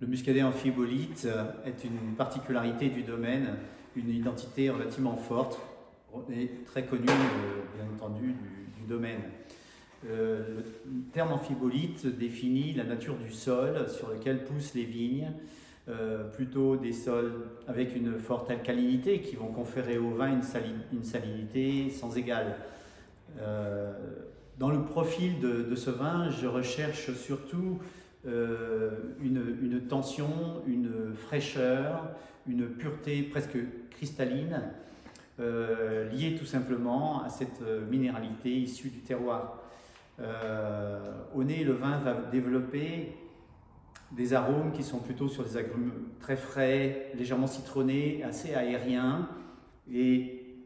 Le muscadet amphibolite est une particularité du domaine, une identité relativement forte et très connue, bien entendu, du domaine. Le terme amphibolite définit la nature du sol sur lequel poussent les vignes, plutôt des sols avec une forte alcalinité qui vont conférer au vin une salinité sans égale. Dans le profil de ce vin, je recherche surtout une tension, une fraîcheur, une pureté presque cristalline, liée tout simplement à cette minéralité issue du terroir. Au nez, le vin va développer des arômes qui sont plutôt sur des agrumes très frais, légèrement citronnés, assez aériens et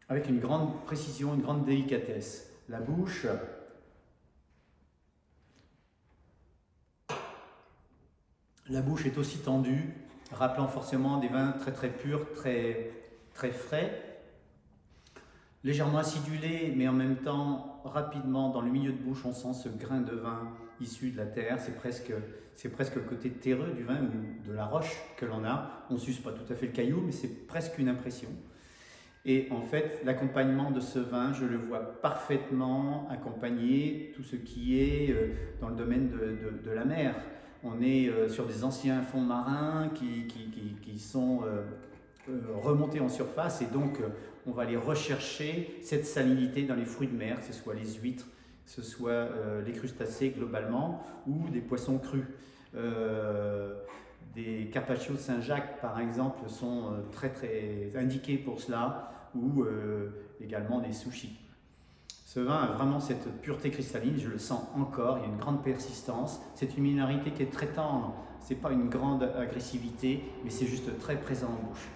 avec une grande précision, une grande délicatesse. La bouche est aussi tendue, rappelant forcément des vins très très purs, très frais, légèrement acidulés, mais en même temps rapidement dans le milieu de bouche on sent ce grain de vin issu de la terre. C'est presque le côté terreux du vin ou de la roche que l'on a. On ne suce pas tout à fait le caillou, mais c'est presque une impression. Et en fait, l'accompagnement de ce vin, je le vois parfaitement accompagner tout ce qui est dans le domaine de la mer. On est sur des anciens fonds marins qui sont remontés en surface, et donc on va aller rechercher cette salinité dans les fruits de mer, que ce soit les huîtres, que ce soit les crustacés globalement, ou des poissons crus. Des carpaccio de Saint-Jacques, par exemple, sont très indiqués pour cela, ou également des sushis. Ce vin a vraiment cette pureté cristalline, je le sens encore, il y a une grande persistance. C'est une minéralité qui est très tendre, c'est pas une grande agressivité, mais c'est juste très présent en bouche.